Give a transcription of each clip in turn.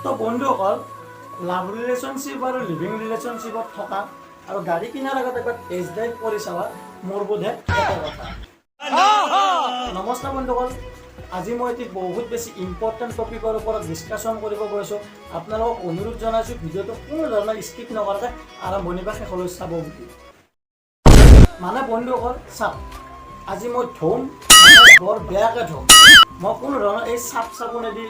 তো বন্ধুসকল লাভ ৰিলেশ্যনশ্বিপ আৰু লিভিং ৰিলেশ্যনশ্বিপত থকা আৰু গাড়ী কিনাৰ আগত একবাৰ টেষ্ট ড্ৰাইভ কৰি চাবা মোৰ বোধে এটা কথা। নমস্কাৰ বন্ধুসকল, আজি মই এটি বহুত বেছি ইম্পৰ্টেণ্ট টপিকৰ ওপৰত ডিছকাশ্যন কৰিব গৈছোঁ। আপোনালোকক অনুৰোধ জনাইছোঁ ভিডিঅ'টো কোনো ধৰণৰ স্কিপ নকৰাকৈ আৰম্ভণি বা শেষলৈ চাব বুলি। মানে বন্ধুসকল চাওক, আজি মই ধুম বৰ বেয়াকৈ ধুম। মই কোনো ধৰণৰ এই চাবোনেদি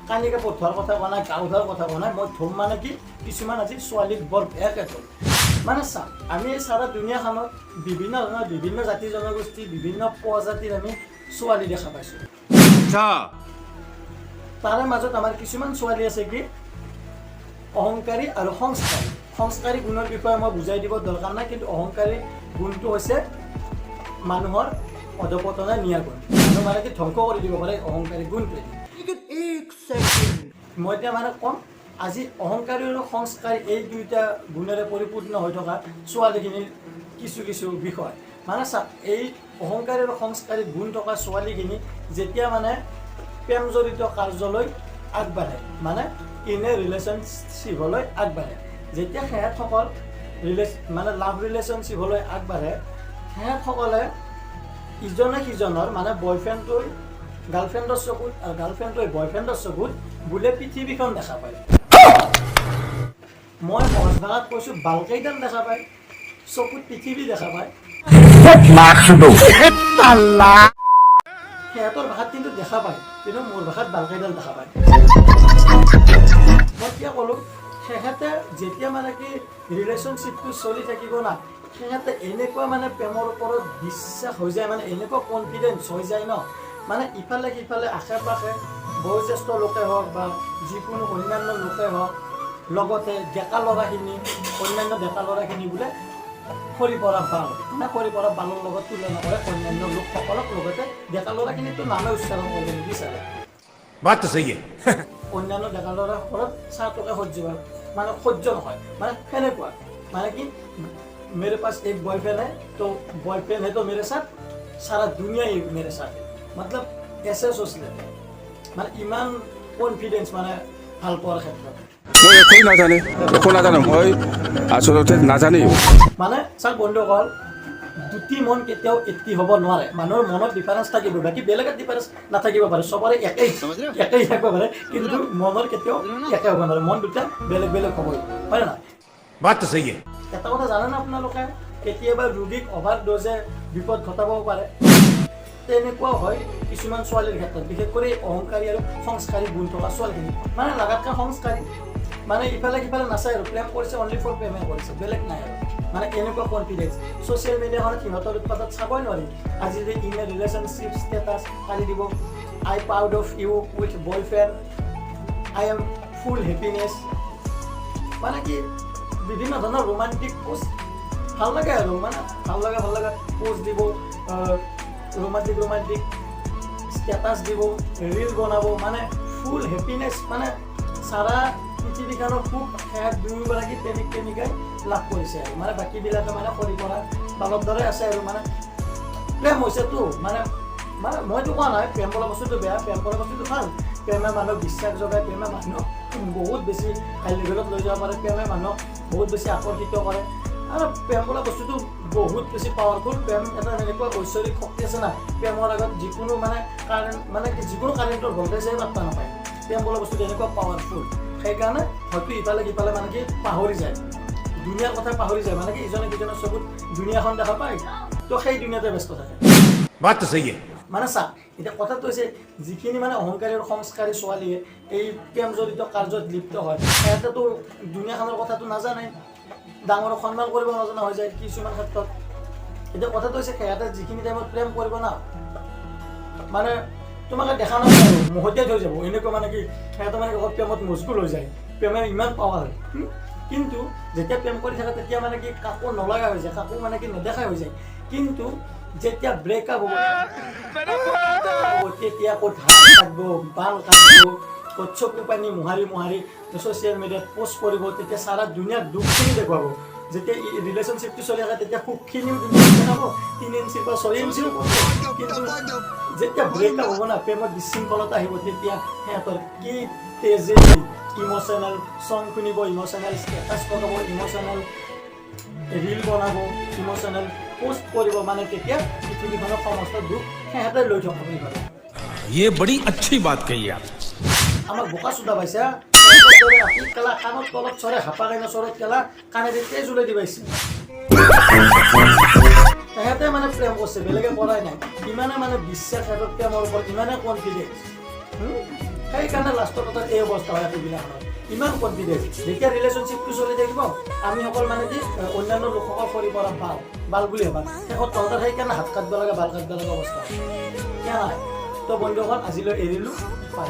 কানিকে পঠোৱাৰ কথা কোৱা নাই, গা ধোৱাৰ কথা কোৱা নাই। মই ধুম মানে কি কিছুমান আজি ছোৱালীক বৰ বেয়াকৈ ধুম। মানে চাওক, আমি এই চাৰা দুনিয়াখনত বিভিন্ন ধৰণৰ বিভিন্ন জাতি জনগোষ্ঠী বিভিন্ন প্ৰজাতিৰ আমি ছোৱালী দেখা পাইছোঁ। তাৰে মাজত আমাৰ কিছুমান ছোৱালী আছে কি অহংকাৰী আৰু সংস্কাৰী গুণৰ বিষয়ে মই বুজাই দিব দৰকাৰ নাই, কিন্তু অহংকাৰী গুণটো হৈছে মানুহৰ অধপতনে নিয়া গুণ। মানুহ মানে কি ধ্বংস কৰি দিব পাৰে অহংকাৰী গুণটোৱে। মই এতিয়া মানে ক'ম আজি অহংকাৰী আৰু সংস্কাৰী এই দুইটা গুণেৰে পৰিপূৰ্ণ হৈ থকা ছোৱালীখিনিৰ কিছু বিষয়। মানে চাওক, এই অহংকাৰী আৰু সংস্কাৰী গুণ থকা ছোৱালীখিনি যেতিয়া মানে প্ৰেম জড়িত কাৰ্যলৈ আগবাঢ়ে, মানে ইনে ৰিলেশ্যনশ্বিপলৈ আগবাঢ়ে, যেতিয়া সিহঁতসকল মানে লাভ ৰিলেশ্যনশ্বিপলৈ আগবাঢ়ে, সিহঁতসকলে ইজনে সিজনৰ মানে বয়ফ্ৰেণ্ডটোৰ গাৰ্লফ্ৰেণ্ডৰ চকুত আৰু গাৰ্লফ্ৰেণ্ডটোৱে বয়ফ্ৰেণ্ডৰ চকুত বোলে পৃথিৱীখন দেখা পায়। মই সহজ ভাষাত কৈছোঁ, বালকেইডাল দেখা পায়, চকুত পৃথিৱী দেখা পায়। সিহঁতৰ ভাষাত কিন্তু দেখা পায়, কিন্তু মোৰ ভাষাত বালকেইডাল দেখা পায়। মই কিয় ক'লোঁ, সিহঁতে যেতিয়া মানে কি ৰিলেশ্যনশ্বিপটো চলি থাকিব না, সিহঁতে এনেকুৱা মানে প্ৰেমৰ ওপৰত বিশ্বাস হৈ যায়, মানে এনেকুৱা কনফিডেঞ্চ হৈ যায় ন, মানে ইফালে সিফালে আশে পাশে বয়োজ্যেষ্ঠ লোকে হওক বা যিকোনো অন্যান্য লোকে হওক, লগতে ডেকা ল'ৰাখিনি অন্যান্য ডেকা ল'ৰাখিনি বোলে সৰি পৰা বাল, মানে সৰি পৰা বালৰ লগত তুলনা কৰে অন্যান্য লোকসকলক। লগতে ডেকা ল'ৰাখিনিতো নামে উচ্চাৰণ কৰিব নিবিচাৰে। অন্যান্য ডেকা ল'ৰাসকলক চাহটোকে সহ্য নহয়, মানে সেনেকুৱা মানে কি मेरे पास एक बॉयफ्रेंड है तो बॉयफ्रेंड है तो मेरे साथ सारा दुनिया ही मेरे साथ है, मतलब ऐसे सोच लेते हैं। মানে ইমান কনফিডেন্স মানে ভাল পোৱাৰ ক্ষেত্ৰত মই একো নাজানো মই আচলতে নাজানিও। মানে চাওক বন্ধুসকল, দুটি মন কেতিয়াও এটি হ'ব নোৱাৰে। মানুহৰ মনত ডিফাৰেঞ্চ থাকিব, বাকী বেলেগত ডিফাৰেঞ্চ নাথাকিব পাৰে, চবৰে একেই থাকিব পাৰে, কিন্তু মনৰ কেতিয়াও একে হ'ব নোৱাৰে। মন দুটা বেলেগ বেলেগ হ'বই, হয় না? এটা কথা জানেনে আপোনালোকে, কেতিয়াবা ৰোগীক অভাৰ ড'জে বিপদ ঘটাব পাৰে। তেনেকুৱাও হয় কিছুমান ছোৱালীৰ ক্ষেত্ৰত, বিশেষ কৰি অহংকাৰী আৰু সংস্কাৰী গুণ থকা ছোৱালীখিনি। মানে লাগাতকৈ সংস্কাৰী, মানে ইফালে সিফালে নাচায় আৰু প্ৰেম কৰিছে অনলি ফৰ প্ৰেমে কৰিছে, বেলেগ নাই আৰু। মানে এনেকুৱা কনফিডেঞ্চ ছ'চিয়েল মিডিয়াখনত সিহঁতৰ উৎপাদত চাবই নোৱাৰি। আজি যদি ইন এ ৰিলেশ্যনশ্বিপ ষ্টেটাছ কালি দিব, I proud of you with boyfriend, I am full happiness, মানে কি বিভিন্ন ধৰণৰ ৰোমান্টিক পোষ্ট ভাল লাগে আৰু, মানে ভাল লগা পোষ্ট দিব, ৰোমান্টিক ষ্টেটাছ দিব, ৰিল বনাব, মানে ফুল হেপিনেছ, মানে চাৰা পৃথিৱীখনৰ সুখ সেয়া দুয়োগৰাকী প্ৰেমিকাই লাভ কৰিছে আৰু। মানে বাকীবিলাকে মানে সৰি পৰা বালৰ দৰে আছে আৰু। মানে প্ৰেম হৈছেতো, মানে মইতো কোৱা নাই প্ৰেম কৰা বস্তুটো বেয়া, প্ৰেম কৰা বস্তুটো ভাল। প্ৰেমে মানুহক বিশ্বাস জগায়, প্ৰেমে মানুহক বহুত বেছি হাই লেভেলত লৈ যাব পাৰে, প্ৰেমে মানুহক বহুত বেছি আকৰ্ষিত কৰে। আৰু প্ৰেম বোলা বস্তুটো বহুত বেছি পাৱাৰফুল। প্ৰেম এটা এনেকুৱা ঐশ্বৰিক শক্তি আছে না, প্ৰেমৰ আগত যিকোনো যিকোনো কাৰেণ্টৰ ভল্টেজে পাত্তা নাপায়। প্ৰেম বোলা বস্তুটো এনেকুৱা পাৱাৰফুল, সেইকাৰণে হয়তো ইফালে সিফালে মানে কি পাহৰি যায়, দুনিয়াৰ কথা পাহৰি যায়। মানে কি ইজনে সিজনৰ চকুত দুনিয়াখন দেখা পায়, তো সেই দুনিয়াতে ব্যস্ত থাকে। মানে চা, এতিয়া কথাটো হৈছে যিখিনি মানে অহংকাৰী আৰু সংস্কাৰী ছোৱালীয়ে এই প্ৰেম জড়িত কাৰ্যত লিপ্ত হয়, সিহঁতেতো দুনিয়াখনৰ কথাটো নাজানে, ডাঙৰক সন্মান কৰিব নজনা হৈ যায় কিছুমান ক্ষেত্ৰত। এতিয়া কথাটো হৈছে সিহঁতে যিখিনি টাইমত প্ৰেম কৰিব না, মানে তোমাকে দেখা নাপায় আৰু মহতিয়াই থৈ যাব, এনেকুৱা মানে কি সিহঁতে মানে প্ৰেমত মজগুল হৈ যায়, প্ৰেমে ইমান পাৱাৰ। কিন্তু যেতিয়া প্ৰেম কৰি থাকে তেতিয়া মানে কি কাকো নলগা হৈ যায়, কাকো মানে কি নেদেখা হৈ যায়। কিন্তু যেতিয়া ব্ৰেকআপ হ'ব তেতিয়া ক'ত হাত কাটব, বাল কাটব, ক'ত চকু পানী মোহাৰি ছ'চিয়েল মিডিয়াত পষ্ট কৰিব, তেতিয়া চাৰা দুনিয়াৰ দুখখিনি দেখুৱাব। যেতিয়া ৰিলেশ্যনশ্বিপটো চলি থাকে তেতিয়া সুখখিনিও দুনিয়াত দেখাব, 3 ইঞ্চিৰ পৰা 6 ইঞ্চিও কৰিব। কিন্তু যেতিয়া ব্ৰেকআপ হ'ব না, প্ৰেমত বিশৃংখলতা আহিব, তেতিয়া সিহঁতৰ কি তেজে ইম'চনেল ছং শুনিব, ইম'চনেল ষ্টেটাছ লগাব, ইম'চনেল ৰীল বনাব, ইম'চনেল পোষ্ট কৰিব, মানে তেতিয়া পৃথিৱীখনৰ সমস্ত দুখ সিহঁতে লৈ থকা বুলি ভাবে। ये बड़ी अच्छी बात कही आप। আমাক বোকা চোদা পাইছা, ৰাতি কেলা কাণত তলত চৰে, হাপা কাইনা চৰত কেলা কাণেদি তেজ ওলাই দি পাইছে। সিহঁতে মানে প্ৰেম কৰিছে, বেলেগে কৰাই নাই। ইমানে মানে বিশ্বাস সিহঁতৰ প্ৰেমৰ ওপৰত, ইমানে কনফিডেঞ্চ, সেইকাৰণে লাষ্টত এই অৱস্থা হয় এইবিলাকত। ইমান কনফিডেঞ্চ, যেতিয়া ৰিলেশ্যনশ্বিপটো চলি থাকিব আমি সকল মানে কি অন্যান্য লোকসকল সৰি পৰা বাল বুলি ভাবা, শেষত তহঁতৰ সেইকাৰণে হাত কাটিব লাগে, বাল কাটিব লাগে অৱস্থা। কিয় নাই? তো বন্ধুসকল আজিলৈ এৰিলোঁ, পাই।